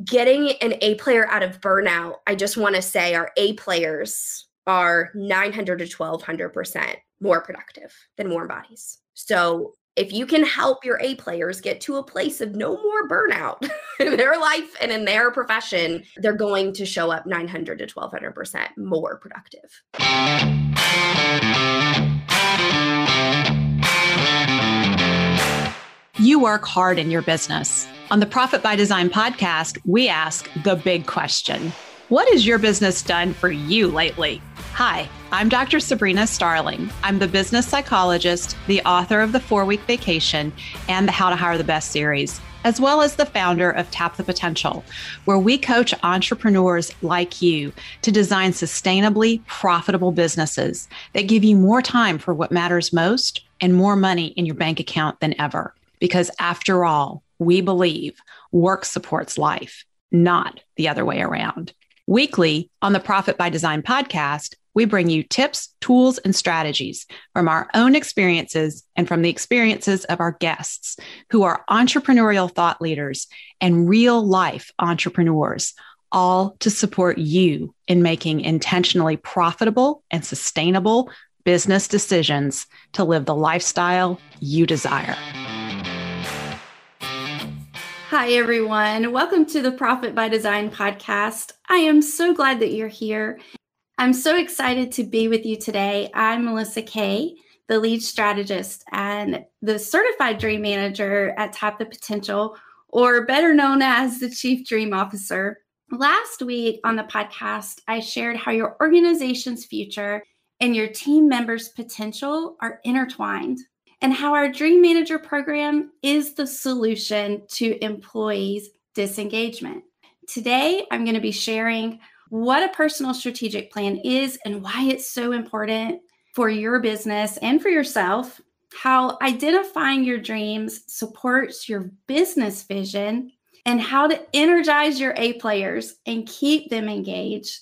Getting an A player out of burnout, I just want to say our A players are 900 to 1200% more productive than warm bodies. So if you can help your A players get to a place of no more burnout in their life and in their profession, they're going to show up 900 to 1200% more productive. You work hard in your business. On the Profit by Design podcast, we ask the big question. What has your business done for you lately? Hi, I'm Dr. Sabrina Starling. I'm the business psychologist, the author of the 4-Week Vacation and the How to Hire the Best series, as well as the founder of Tap the Potential, where we coach entrepreneurs like you to design sustainably profitable businesses that give you more time for what matters most and more money in your bank account than ever. Because after all, we believe work supports life, not the other way around. Weekly on the Profit by Design podcast, we bring you tips, tools, and strategies from our own experiences and from the experiences of our guests who are entrepreneurial thought leaders and real life entrepreneurs, all to support you in making intentionally profitable and sustainable business decisions to live the lifestyle you desire. Hi, everyone. Welcome to the Profit by Design podcast. I am so glad that you're here. I'm so excited to be with you today. I'm Melissa Kay, the lead strategist and the certified dream manager at Tap the Potential, or better known as the Chief Dream Officer. Last week on the podcast, I shared how your organization's future and your team members' potential are intertwined, and how our Dream Manager program is the solution to employees' disengagement. Today, I'm going to be sharing what a personal strategic plan is and why it's so important for your business and for yourself, how identifying your dreams supports your business vision, and how to energize your A players and keep them engaged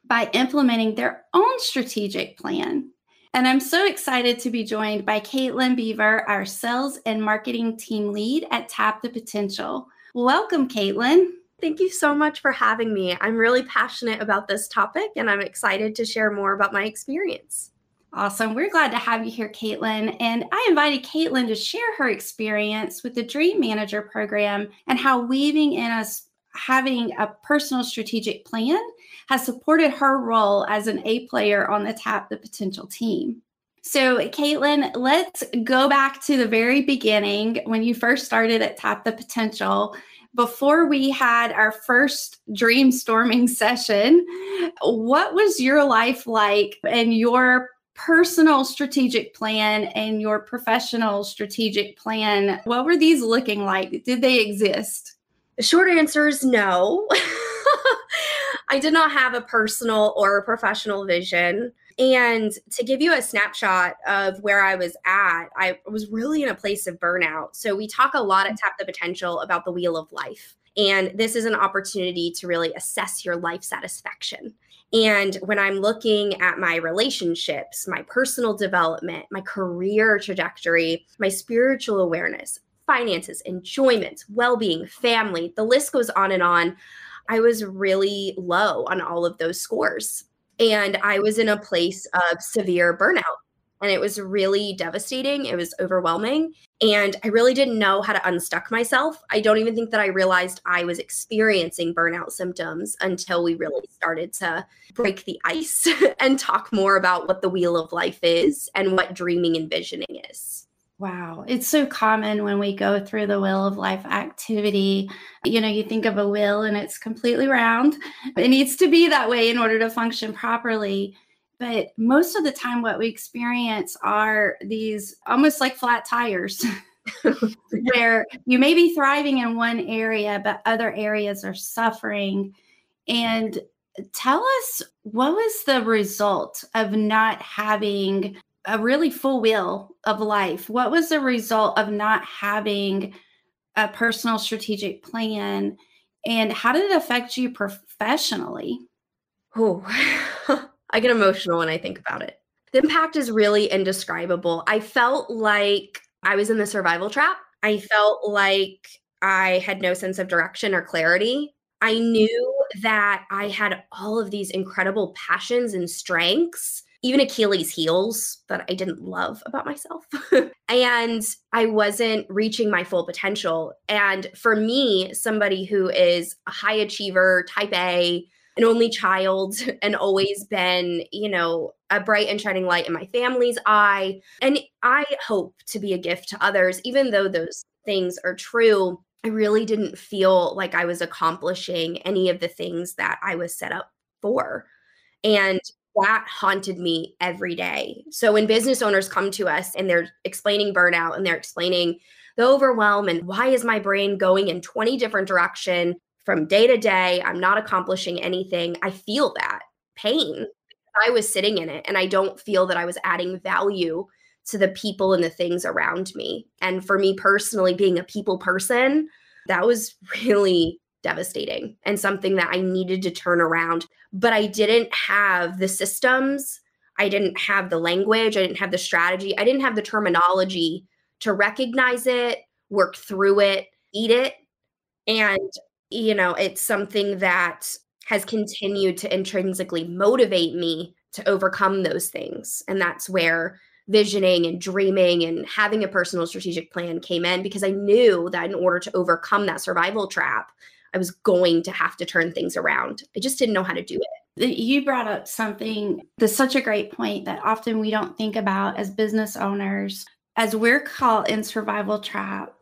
by implementing their own strategic plan. And I'm so excited to be joined by Kaitlyn Beaver, our sales and marketing team lead at Tap the Potential. Welcome, Kaitlyn. Thank you so much for having me. I'm really passionate about this topic, and I'm excited to share more about my experience. Awesome. We're glad to have you here, Kaitlyn. And I invited Kaitlyn to share her experience with the Dream Manager program and how weaving in us having a personal strategic plan has supported her role as an A player on the Tap the Potential team. So, Kaitlyn, let's go back to the very beginning when you first started at Tap the Potential. Before we had our first dream storming session, what was your life like and your personal strategic plan and your professional strategic plan? What were these looking like? Did they exist? The short answer is no. I did not have a personal or a professional vision. And to give you a snapshot of where I was at, I was really in a place of burnout. So we talk a lot at Tap the Potential about the wheel of life. And this is an opportunity to really assess your life satisfaction. And when I'm looking at my relationships, my personal development, my career trajectory, my spiritual awareness, finances, enjoyment, well-being, family, the list goes on and on. I was really low on all of those scores. And I was in a place of severe burnout. And it was really devastating. It was overwhelming. And I really didn't know how to unstuck myself. I don't even think that I realized I was experiencing burnout symptoms until we really started to break the ice and talk more about what the wheel of life is and what dreaming and visioning is. Wow. It's so common when we go through the wheel of life activity. You think of a wheel and it's completely round. It needs to be that way in order to function properly. But most of the time, what we experience are these almost like flat tires where you may be thriving in one area, but other areas are suffering. And tell us, what was the result of not having a really full wheel of life? What was the result of not having a personal strategic plan? And how did it affect you professionally? Oh, I get emotional when I think about it. The impact is really indescribable. I felt like I was in the survival trap. I felt like I had no sense of direction or clarity. I knew that I had all of these incredible passions and strengths, even Achilles heels that I didn't love about myself. And I wasn't reaching my full potential. And for me, somebody who is a high achiever, type A, an only child, and always been, a bright and shining light in my family's eye. And I hope to be a gift to others, even though those things are true. I really didn't feel like I was accomplishing any of the things that I was set up for. And that haunted me every day. So when business owners come to us and they're explaining burnout and they're explaining the overwhelm and why is my brain going in 20 different directions from day to day, I'm not accomplishing anything. I feel that pain. I was sitting in it and I don't feel that I was adding value to the people and the things around me. And for me personally, being a people person, that was really devastating and something that I needed to turn around. But I didn't have the systems. I didn't have the language. I didn't have the strategy. I didn't have the terminology to recognize it, work through it, eat it. And, it's something that has continued to intrinsically motivate me to overcome those things. And that's where visioning and dreaming and having a personal strategic plan came in, because I knew that in order to overcome that survival trap, I was going to have to turn things around. I just didn't know how to do it. You brought up something that's such a great point that often we don't think about as business owners. As we're caught in survival trap,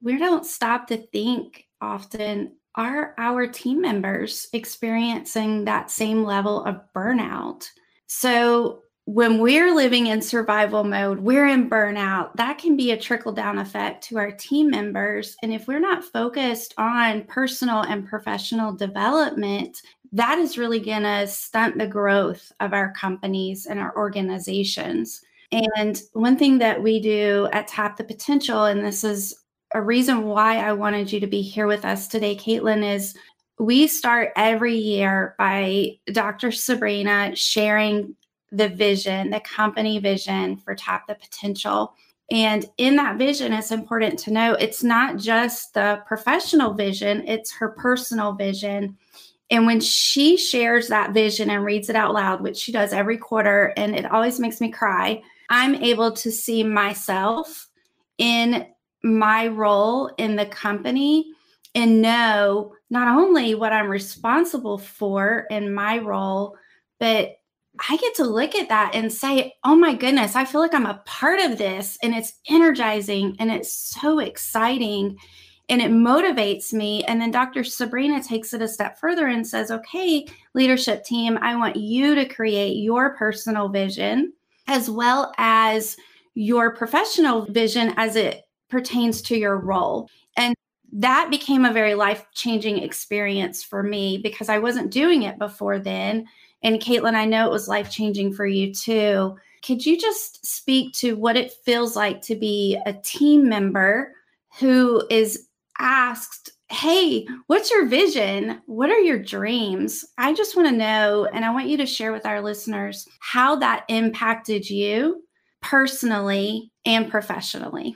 we don't stop to think often, are our team members experiencing that same level of burnout? So when we're living in survival mode, we're in burnout. That can be a trickle-down effect to our team members. And if we're not focused on personal and professional development, that is really going to stunt the growth of our companies and our organizations. And one thing that we do at Tap the Potential, and this is a reason why I wanted you to be here with us today, Kaitlyn, is we start every year by Dr. Sabrina sharing the vision, the company vision for Tap the Potential. And in that vision, it's important to know it's not just the professional vision, it's her personal vision. And when she shares that vision and reads it out loud, which she does every quarter, and it always makes me cry, I'm able to see myself in my role in the company and know not only what I'm responsible for in my role, but I get to look at that and say, oh my goodness, I feel like I'm a part of this, and it's energizing and it's so exciting and it motivates me. And then Dr. Sabrina takes it a step further and says, okay, leadership team, I want you to create your personal vision as well as your professional vision as it pertains to your role. And that became a very life-changing experience for me because I wasn't doing it before then. And Kaitlyn, I know it was life-changing for you too. Could you just speak to what it feels like to be a team member who is asked, hey, what's your vision? What are your dreams? I just want to know, and I want you to share with our listeners how that impacted you personally and professionally.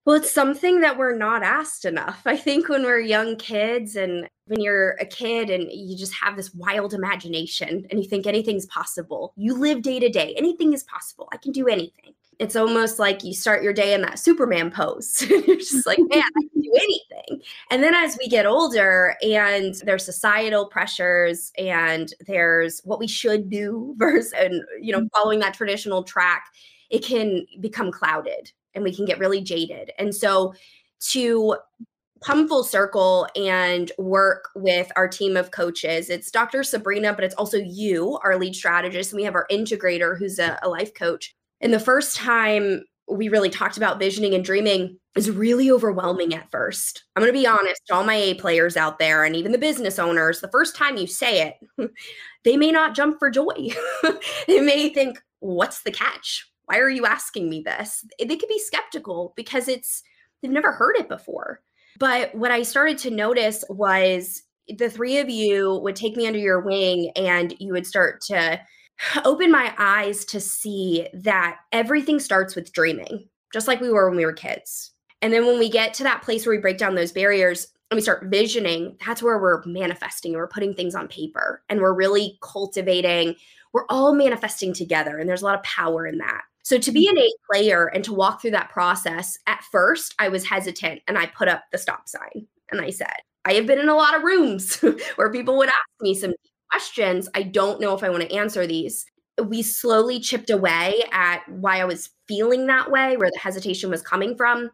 Well, it's something that we're not asked enough. I think when we're young kids and when you're a kid and you just have this wild imagination and you think anything's possible, you live day to day. Anything is possible. I can do anything. It's almost like you start your day in that Superman pose. You're just like, man, I can do anything. And then as we get older and there's societal pressures and there's what we should do versus, and, following that traditional track, it can become clouded. And we can get really jaded. And so to come full circle and work with our team of coaches, it's Dr. Sabrina, but it's also you, our lead strategist. And we have our integrator who's a life coach. And the first time we really talked about visioning and dreaming is really overwhelming at first. I'm going to be honest, all my A players out there and even the business owners, the first time you say it, they may not jump for joy. They may think, what's the catch? Why are you asking me this? They could be skeptical because they've never heard it before. But what I started to notice was the three of you would take me under your wing and you would start to open my eyes to see that everything starts with dreaming, just like we were when we were kids. And then when we get to that place where we break down those barriers, and we start visioning, that's where we're manifesting and we're putting things on paper and we're really cultivating. We're all manifesting together, and there's a lot of power in that. So to be an A player and to walk through that process, at first I was hesitant and I put up the stop sign and I said, I have been in a lot of rooms where people would ask me some questions. I don't know if I want to answer these. We slowly chipped away at why I was feeling that way, where the hesitation was coming from.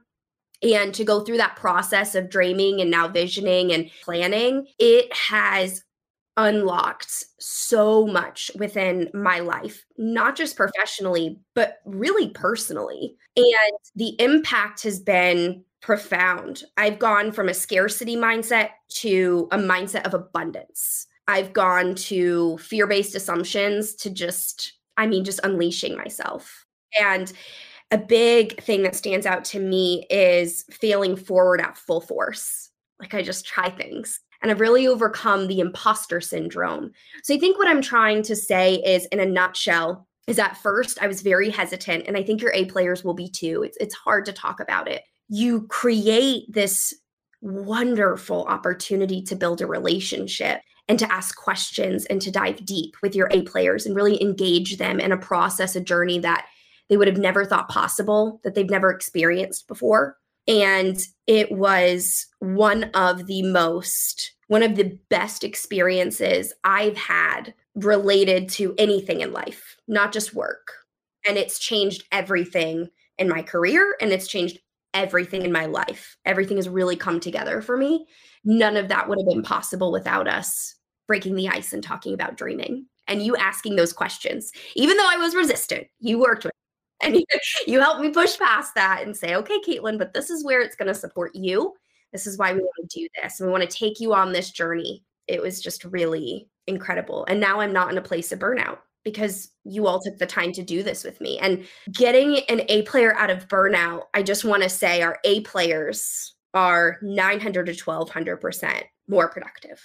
And to go through that process of dreaming and now visioning and planning, it has unlocked so much within my life, not just professionally, but really personally. And the impact has been profound. I've gone from a scarcity mindset to a mindset of abundance. I've gone to fear-based assumptions to just unleashing myself. And a big thing that stands out to me is failing forward at full force. Like I just try things. And I've really overcome the imposter syndrome. So I think what I'm trying to say is, in a nutshell, is at first I was very hesitant, and I think your A players will be too. It's hard to talk about it. You create this wonderful opportunity to build a relationship and to ask questions and to dive deep with your A players and really engage them in a process, a journey that they would have never thought possible, that they've never experienced before. And it was one of the best experiences I've had related to anything in life, not just work. And it's changed everything in my career, and it's changed everything in my life. Everything has really come together for me. None of that would have been possible without us breaking the ice and talking about dreaming and you asking those questions. Even though I was resistant, you worked with me. And you helped me push past that and say, okay, Kaitlyn, but this is where it's going to support you. This is why we want to do this. And we want to take you on this journey. It was just really incredible. And now I'm not in a place of burnout because you all took the time to do this with me. And getting an A player out of burnout, I just want to say our A players are 900 to 1200% more productive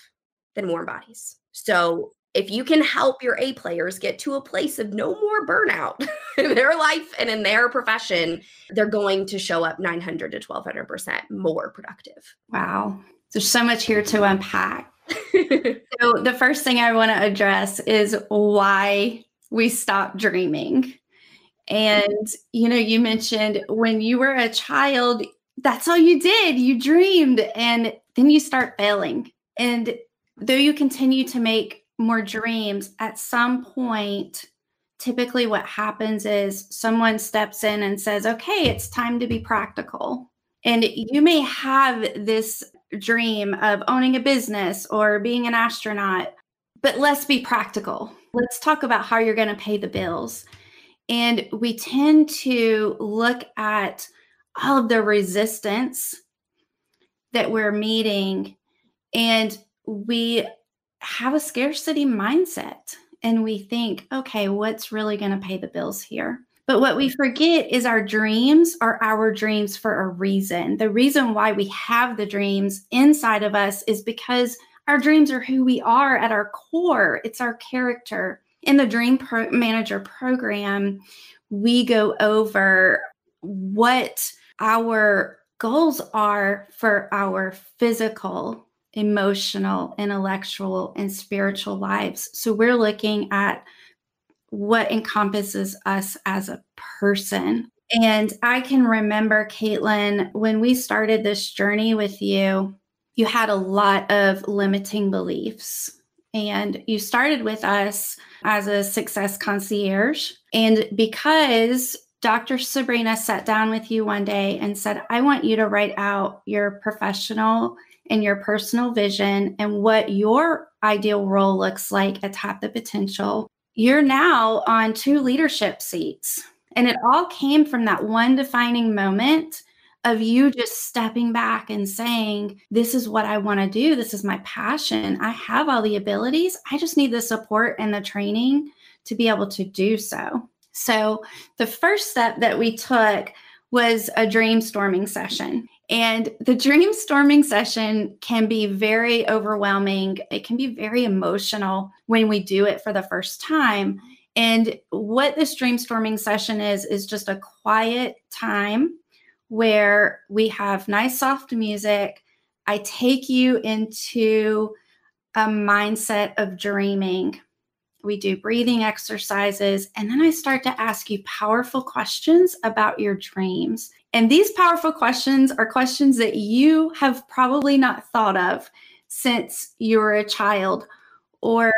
than warm bodies. So if you can help your A players get to a place of no more burnout in their life and in their profession, they're going to show up 900 to 1200% more productive. Wow. There's so much here to unpack. So the first thing I want to address is why we stopped dreaming. And, you mentioned when you were a child, that's all you did. You dreamed, and then you start failing. And though you continue to make more dreams, at some point, typically what happens is someone steps in and says, okay, it's time to be practical. And you may have this dream of owning a business or being an astronaut, but let's be practical. Let's talk about how you're going to pay the bills. And we tend to look at all of the resistance that we're meeting, and we have a scarcity mindset, and we think, okay, what's really going to pay the bills here? But what we forget is our dreams are our dreams for a reason. The reason why we have the dreams inside of us is because our dreams are who we are at our core. It's our character. In the Dream Manager program, we go over what our goals are for our physical, emotional, intellectual, and spiritual lives. So we're looking at what encompasses us as a person. And I can remember, Kaitlyn, when we started this journey with you, you had a lot of limiting beliefs. And you started with us as a success concierge. And because Dr. Sabrina sat down with you one day and said, I want you to write out your professional and your personal vision and what your ideal role looks like at Tap the Potential, you're now on 2 leadership seats. And it all came from that one defining moment of you just stepping back and saying, this is what I want to do. This is my passion. I have all the abilities. I just need the support and the training to be able to do so. So the first step that we took was a dreamstorming session. And the dreamstorming session can be very overwhelming. It can be very emotional when we do it for the first time. And what this dreamstorming session is just a quiet time where we have nice, soft music. I take you into a mindset of dreaming. We do breathing exercises, and then I start to ask you powerful questions about your dreams. And these powerful questions are questions that you have probably not thought of since you were a child, or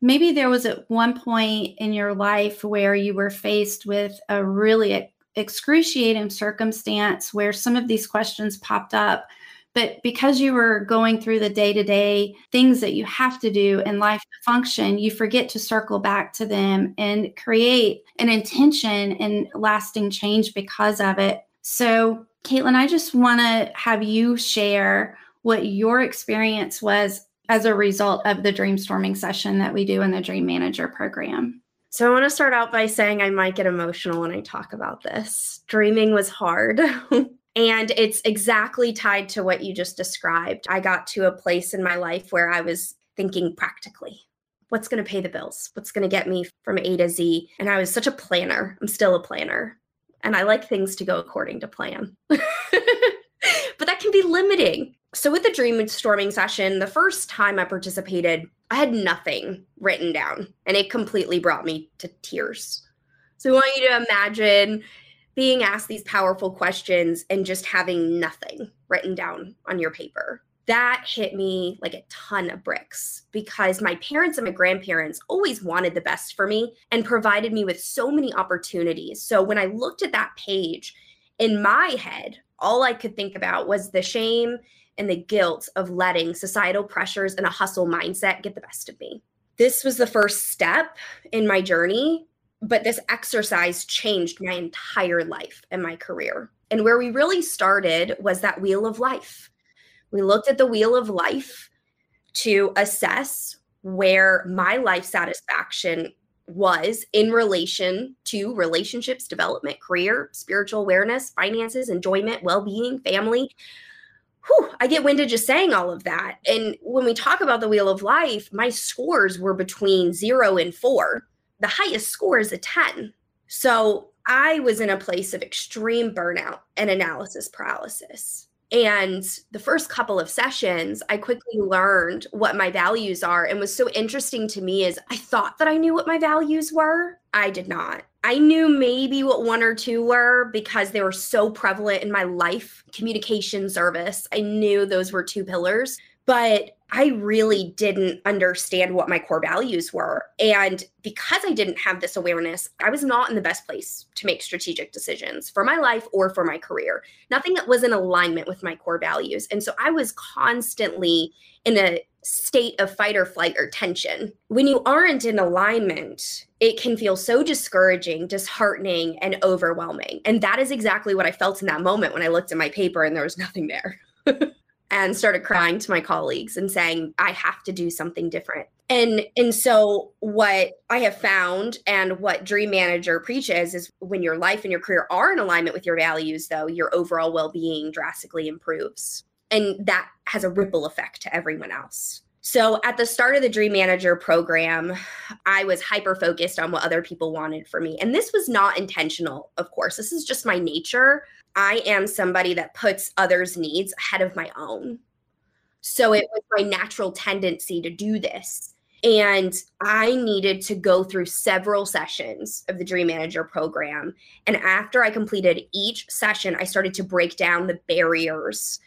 maybe there was at one point in your life where you were faced with a really excruciating circumstance where some of these questions popped up. But because you were going through the day-to-day things that you have to do in life to function, you forget to circle back to them and create an intention and lasting change because of it. So, Kaitlyn, I just want to have you share what your experience was as a result of the dreamstorming session that we do in the Dream Manager program. So I want to start out by saying I might get emotional when I talk about this. Dreaming was hard. And it's exactly tied to what you just described. I got to a place in my life where I was thinking practically. What's going to pay the bills? What's going to get me from A to Z? And I was such a planner. I'm still a planner. And I like things to go according to plan. But that can be limiting. So with the dreamstorming session, the first time I participated, I had nothing written down. And it completely brought me to tears. So I want you to imagine being asked these powerful questions and just having nothing written down on your paper. That hit me like a ton of bricks because my parents and my grandparents always wanted the best for me and provided me with so many opportunities. So when I looked at that page, in my head, all I could think about was the shame and the guilt of letting societal pressures and a hustle mindset get the best of me. This was the first step in my journey. But this exercise changed my entire life and my career. And where we really started was that wheel of life. We looked at the wheel of life to assess where my life satisfaction was in relation to relationships, development, career, spiritual awareness, finances, enjoyment, well-being, family. I get winded just saying all of that. And when we talk about the wheel of life, my scores were between 0 and 4. The highest score is a 10. So I was in a place of extreme burnout and analysis paralysis. And the first couple of sessions, I quickly learned what my values are. And what's so interesting to me is I thought that I knew what my values were. I did not. I knew maybe what 1 or 2 were because they were so prevalent in my life. Communication, service. I knew those were 2 pillars. But I really didn't understand what my core values were. And because I didn't have this awareness, I was not in the best place to make strategic decisions for my life or for my career. Nothing that was in alignment with my core values. And so I was constantly in a state of fight or flight or tension. When you aren't in alignment, it can feel so discouraging, disheartening, and overwhelming. And that is exactly what I felt in that moment when I looked at my paper and there was nothing there. And started crying to my colleagues and saying, I have to do something different. And so what I have found and what Dream Manager preaches is when your life and your career are in alignment with your values, though, your overall well-being drastically improves. And that has a ripple effect to everyone else. So at the start of the Dream Manager program, I was hyper-focused on what other people wanted for me. And this was not intentional, of course. This is just my nature. I am somebody that puts others' needs ahead of my own. So it was my natural tendency to do this. And I needed to go through several sessions of the Dream Manager program. And after I completed each session, I started to break down the barriers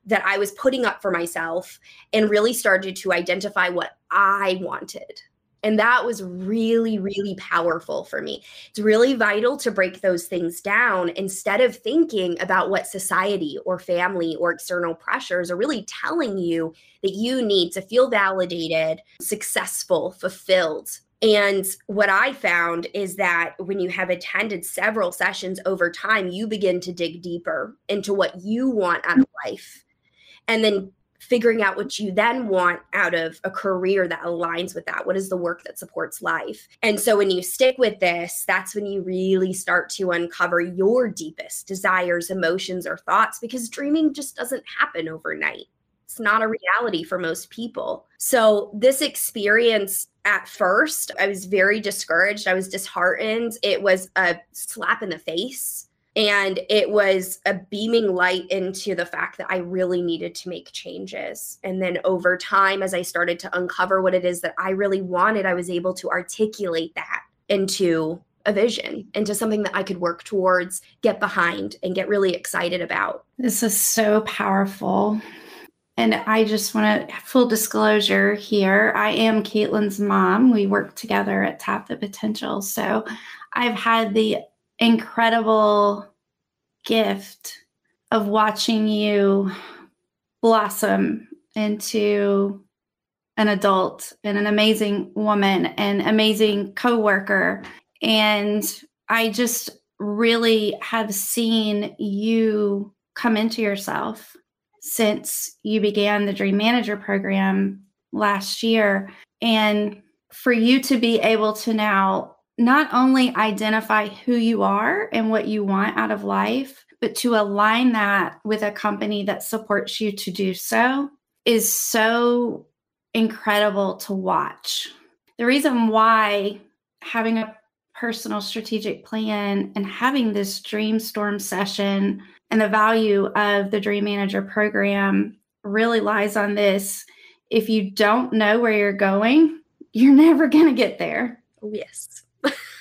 that I was putting up for myself and really started to identify what I wanted. And that was really, really powerful for me. It's really vital to break those things down instead of thinking about what society or family or external pressures are really telling you that you need to feel validated, successful, fulfilled. And what I found is that when you have attended several sessions over time, you begin to dig deeper into what you want out of life. And then figuring out what you then want out of a career that aligns with that. What is the work that supports life? And so when you stick with this, that's when you really start to uncover your deepest desires, emotions, or thoughts, because dreaming just doesn't happen overnight. It's not a reality for most people. So this experience, at first, I was very discouraged. I was disheartened. It was a slap in the face And it was a beaming light into the fact that I really needed to make changes. And then over time, as I started to uncover what it is that I really wanted, I was able to articulate that into a vision, into something that I could work towards, get behind, and get really excited about. This is so powerful. And I just want to, full disclosure here, I am Kaitlyn's mom. We work together at Tap the Potential. So I've had the incredible gift of watching you blossom into an adult and an amazing woman and amazing coworker. And I just really have seen you come into yourself since you began the Dream Manager program last year. And for you to be able to now not only identify who you are and what you want out of life, but to align that with a company that supports you to do so is so incredible to watch. The reason why having a personal strategic plan and having this Dreamstorm session and the value of the Dream Manager program really lies on this. If you don't know where you're going, you're never going to get there. Oh, yes.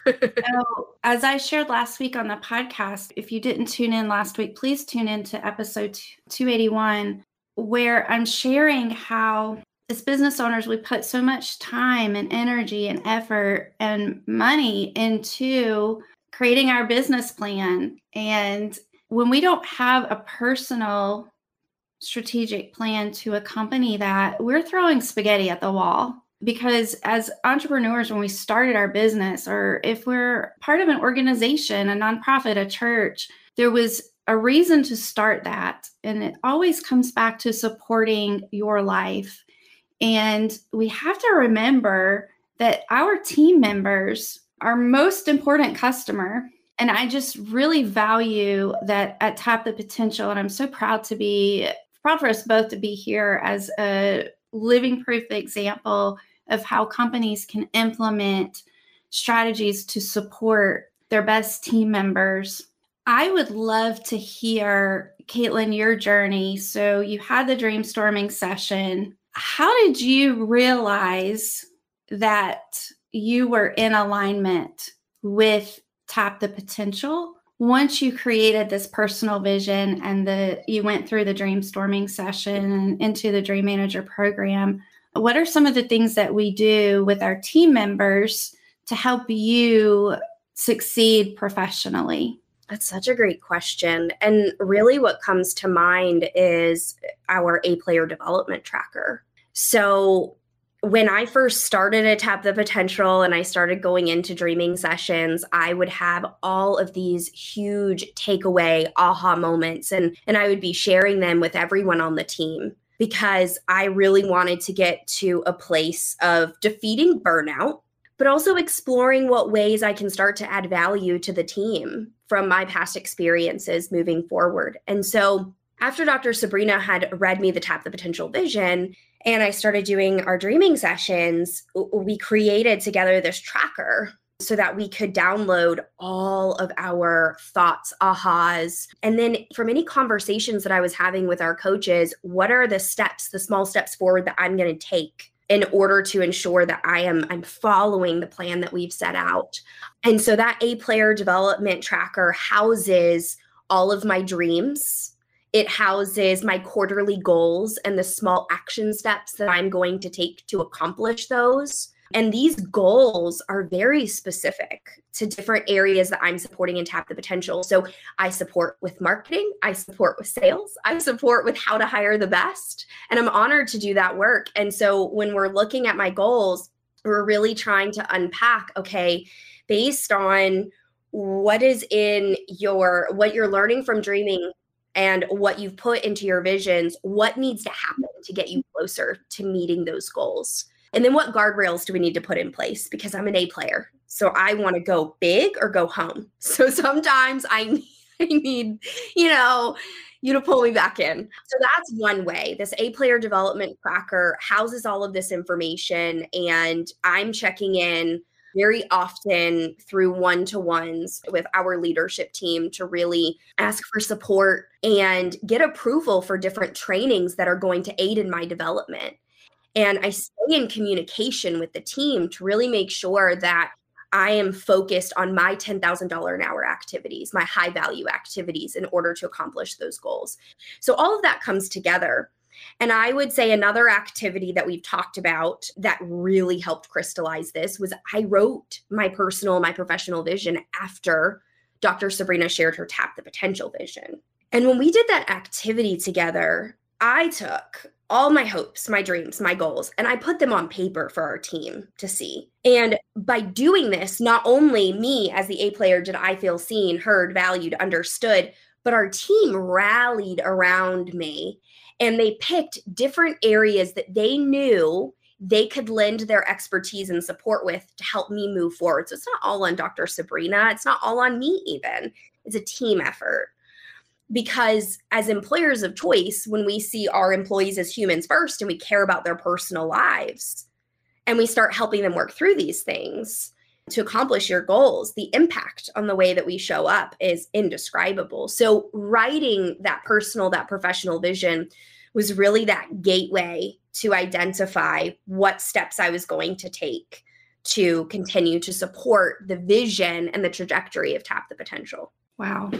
So, as I shared last week on the podcast, if you didn't tune in last week, please tune in to episode 281, where I'm sharing how as business owners, we put so much time and energy and effort and money into creating our business plan. And when we don't have a personal strategic plan to accompany that, we're throwing spaghetti at the wall. Because as entrepreneurs, when we started our business, or if we're part of an organization, a nonprofit, a church, there was a reason to start that. And it always comes back to supporting your life. And we have to remember that our team members are our most important customer. And I just really value that at Tap the Potential. And I'm so proud for us both to be here as a living proof example of how companies can implement strategies to support their best team members. I would love to hear, Kaitlyn, your journey. So you had the Dreamstorming session. How did you realize that you were in alignment with Tap the Potential once you created this personal vision and you went through the Dreamstorming session and into the Dream Manager program? What are some of the things that we do with our team members to help you succeed professionally? That's such a great question. And really what comes to mind is our A-player development tracker. So when I first started at Tap the Potential and I started going into dreaming sessions, I would have all of these huge takeaway aha moments, and I would be sharing them with everyone on the team because I really wanted to get to a place of defeating burnout, but also exploring what ways I can start to add value to the team from my past experiences moving forward. And so after Dr. Sabrina had read me the Tap the Potential vision and I started doing our dreaming sessions, we created together this tracker so that we could download all of our thoughts, ahas. And then from any conversations that I was having with our coaches, what are the steps, the small steps forward that I'm going to take in order to ensure that I'm following the plan that we've set out. And so that A-player development tracker houses all of my dreams. It houses my quarterly goals and the small action steps that I'm going to take to accomplish those. And these goals are very specific to different areas that I'm supporting in Tap the Potential. So I support with marketing, I support with sales, I support with how to hire the best. And I'm honored to do that work. And so when we're looking at my goals, we're really trying to unpack, okay, based on what is in what you're learning from dreaming and what you've put into your visions, what needs to happen to get you closer to meeting those goals? And then what guardrails do we need to put in place? Because I'm an A player. So I want to go big or go home. So sometimes I need, you to pull me back in. So that's one way. This A-player development tracker houses all of this information, and I'm checking in very often through one-to-ones with our leadership team to really ask for support and get approval for different trainings that are going to aid in my development. And I stay in communication with the team to really make sure that I am focused on my $10,000 an hour activities, my high value activities in order to accomplish those goals. So all of that comes together. And I would say another activity that we've talked about that really helped crystallize this was I wrote my personal, my professional vision after Dr. Sabrina shared her Tap the Potential vision. And when we did that activity together, I took all my hopes, my dreams, my goals, and I put them on paper for our team to see. And by doing this, not only me as the A player did I feel seen, heard, valued, understood, but our team rallied around me and they picked different areas that they knew they could lend their expertise and support with to help me move forward. So it's not all on Dr. Sabrina. It's not all on me even. It's a team effort. Because as employers of choice, when we see our employees as humans first and we care about their personal lives and we start helping them work through these things to accomplish your goals, the impact on the way that we show up is indescribable. So writing that personal, that professional vision was really that gateway to identify what steps I was going to take to continue to support the vision and the trajectory of Tap the Potential. Wow.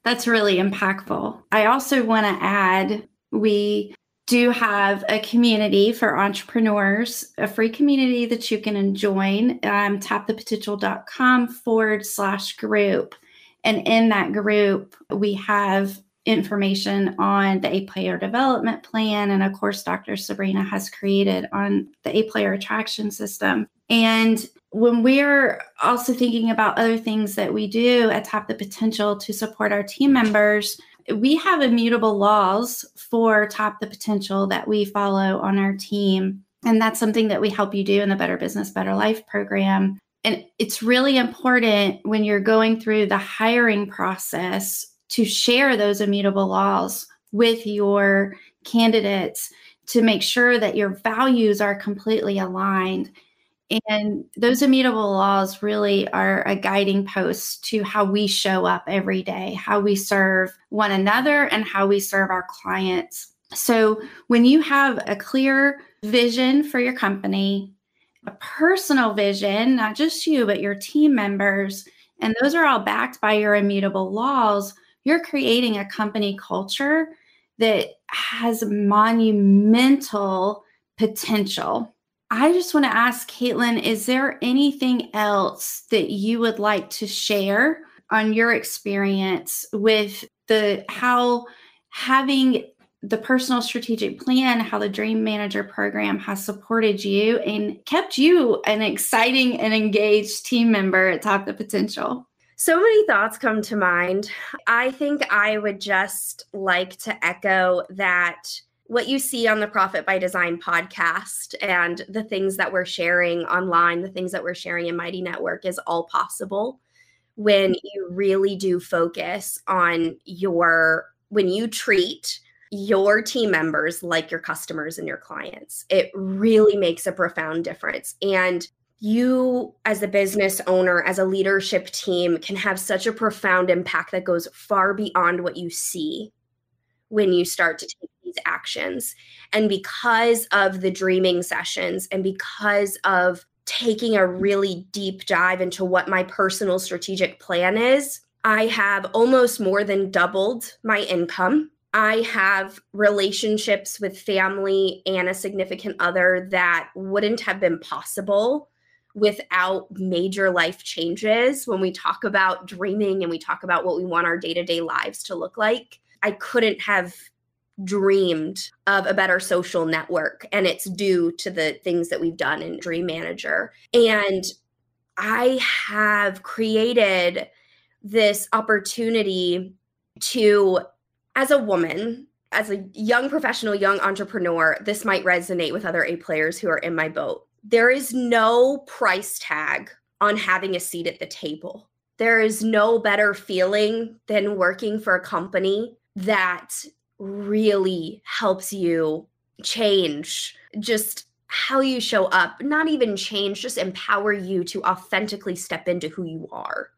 That's really impactful. I also want to add, we do have a community for entrepreneurs, a free community that you can join, tapthepotential.com/group. And in that group, we have information on the A-Player development plan. And of course, Dr. Sabrina has created on the A-Player attraction system. And when we're also thinking about other things that we do at Tap the Potential to support our team members, we have immutable laws for Tap the Potential that we follow on our team. And that's something that we help you do in the Better Business, Better Life program. And it's really important when you're going through the hiring process to share those immutable laws with your candidates to make sure that your values are completely aligned. And those immutable laws really are a guiding post to how we show up every day, how we serve one another, and how we serve our clients. So when you have a clear vision for your company, a personal vision, not just you, but your team members, and those are all backed by your immutable laws, you're creating a company culture that has monumental potential. I just want to ask Kaitlyn, is there anything else that you would like to share on your experience with how having the personal strategic plan, how the Dream Manager program has supported you and kept you an exciting and engaged team member at Tap the Potential? So many thoughts come to mind. I think I would just like to echo that what you see on the Profit by Design podcast and the things that we're sharing online, the things that we're sharing in Mighty Network is all possible when you really do focus on when you treat your team members like your customers and your clients. It really makes a profound difference. And you as a business owner, as a leadership team, can have such a profound impact that goes far beyond what you see when you start to take these actions. And because of the dreaming sessions and because of taking a really deep dive into what my personal strategic plan is, I have almost more than doubled my income. I have relationships with family and a significant other that wouldn't have been possible without major life changes. When we talk about dreaming and we talk about what we want our day-to-day lives to look like, I couldn't have dreamed of a better social network, and it's due to the things that we've done in Dream Manager. And I have created this opportunity to, as a woman, as a young professional, young entrepreneur, this might resonate with other A players who are in my boat. There is no price tag on having a seat at the table. There is no better feeling than working for a company that really helps you change just how you show up, not even change, just empower you to authentically step into who you are.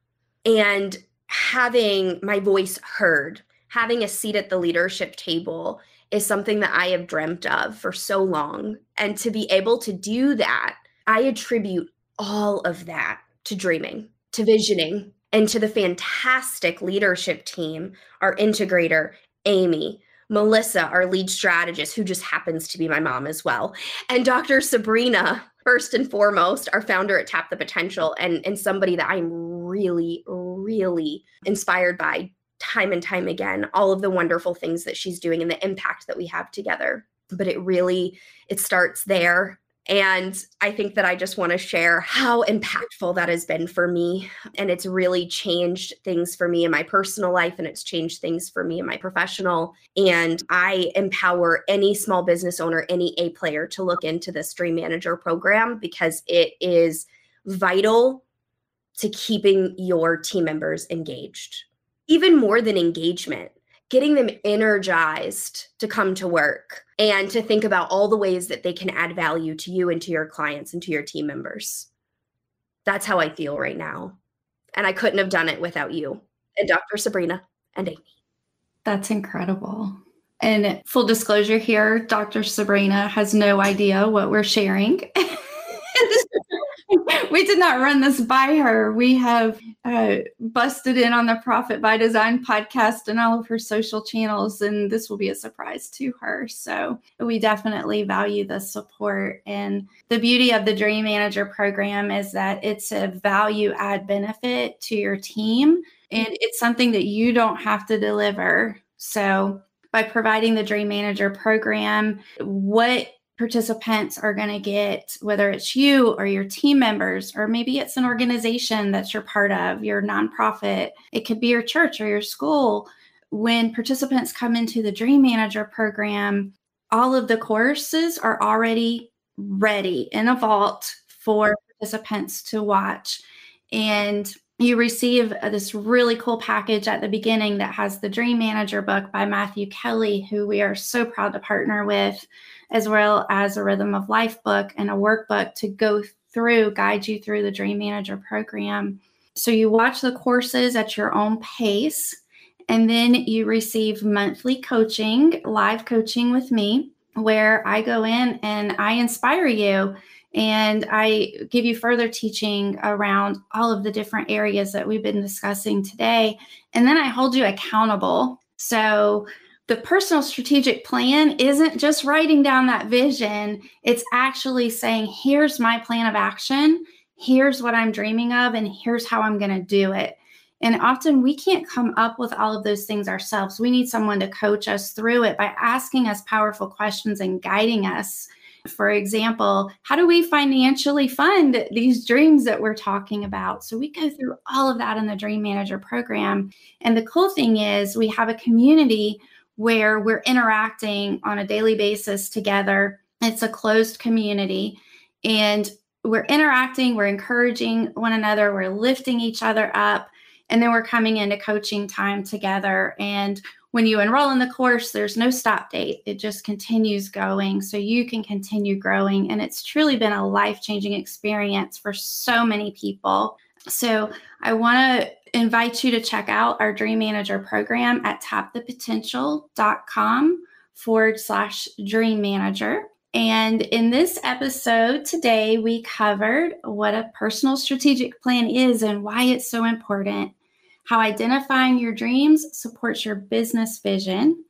And having my voice heard, having a seat at the leadership table is something that I have dreamt of for so long. And to be able to do that, I attribute all of that to dreaming, to visioning, and to the fantastic leadership team, our integrator, Amy, Melissa, our lead strategist, who just happens to be my mom as well, and Dr. Sabrina, first and foremost, our founder at Tap the Potential, and somebody that I'm really, really inspired by time and time again, all of the wonderful things that she's doing and the impact that we have together. But it starts there. And I think that I just want to share how impactful that has been for me. And it's really changed things for me in my personal life, and it's changed things for me in my professional. And I empower any small business owner, any A player to look into this Dream Manager program, because it is vital to keeping your team members engaged. Even more than engagement, getting them energized to come to work and to think about all the ways that they can add value to you and to your clients and to your team members. That's how I feel right now. And I couldn't have done it without you and Dr. Sabrina and Amy. That's incredible. And full disclosure here, Dr. Sabrina has no idea what we're sharing. We did not run this by her. We have busted in on the Profit by Design podcast and all of her social channels, and this will be a surprise to her. So we definitely value the support. And the beauty of the Dream Manager program is that it's a value add benefit to your team, and it's something that you don't have to deliver. So by providing the Dream Manager program, what participants are going to get, whether it's you or your team members, or maybe it's an organization that you're part of, your nonprofit, it could be your church or your school. When participants come into the Dream Manager program, all of the courses are already ready in a vault for participants to watch. And you receive this really cool package at the beginning that has the Dream Manager book by Matthew Kelly, who we are so proud to partner with, as well as a Rhythm of Life book and a workbook to guide you through the Dream Manager program. So you watch the courses at your own pace, and then you receive monthly coaching, live coaching with me, where I go in and I inspire you. And I give you further teaching around all of the different areas that we've been discussing today. And then I hold you accountable. So the personal strategic plan isn't just writing down that vision. It's actually saying, here's my plan of action. Here's what I'm dreaming of, and here's how I'm going to do it. And often we can't come up with all of those things ourselves. We need someone to coach us through it by asking us powerful questions and guiding us. For example, how do we financially fund these dreams that we're talking about? So we go through all of that in the Dream Manager program. And the cool thing is we have a community where we're interacting on a daily basis together. It's a closed community, and we're interacting, we're encouraging one another, we're lifting each other up, and then we're coming into coaching time together. And when you enroll in the course, there's no stop date. It just continues going so you can continue growing. And it's truly been a life-changing experience for so many people. So I want to invite you to check out our Dream Manager program at tapthepotential.com/Dream Manager. And in this episode today, we covered what a personal strategic plan is and why it's so important, how identifying your dreams supports your business vision,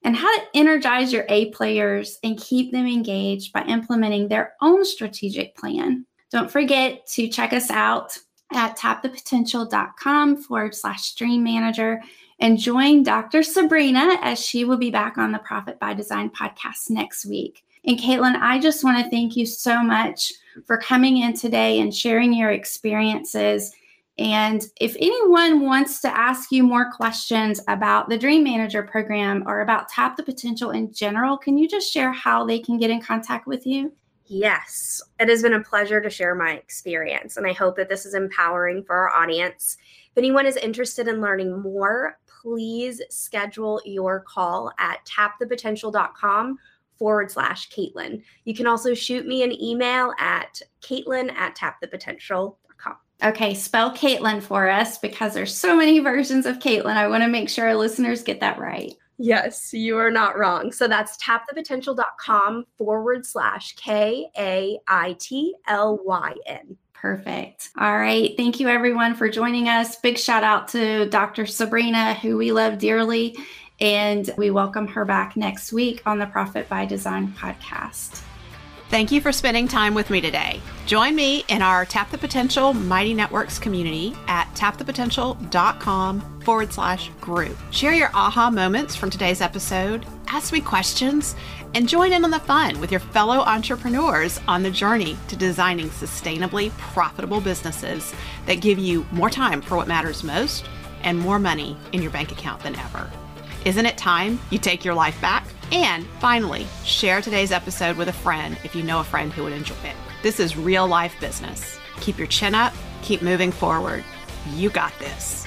and how to energize your A players and keep them engaged by implementing their own strategic plan. Don't forget to check us out at tapthepotential.com/Dream Manager and join Dr. Sabrina as she will be back on the Profit by Design podcast next week. And Kaitlyn, I just want to thank you so much for coming in today and sharing your experiences. And if anyone wants to ask you more questions about the Dream Manager program or about Tap the Potential in general, can you just share how they can get in contact with you? Yes, it has been a pleasure to share my experience, and I hope that this is empowering for our audience. If anyone is interested in learning more, please schedule your call at tapthepotential.com Kaitlyn. You can also shoot me an email at Kaitlyn@tapthepotential.com. Okay, spell Kaitlyn for us because there's so many versions of Kaitlyn. I want to make sure our listeners get that right. Yes, you are not wrong. So that's tapthepotential.com/KAITLYN. Perfect. All right. Thank you, everyone, for joining us. Big shout out to Dr. Sabrina, who we love dearly. And we welcome her back next week on the Profit by Design podcast. Thank you for spending time with me today. Join me in our Tap the Potential Mighty Networks community at tapthepotential.com/group. Share your aha moments from today's episode, ask me questions, and join in on the fun with your fellow entrepreneurs on the journey to designing sustainably profitable businesses that give you more time for what matters most and more money in your bank account than ever. Isn't it time you take your life back? And finally, share today's episode with a friend if you know a friend who would enjoy it. This is real life business. Keep your chin up, keep moving forward. You got this.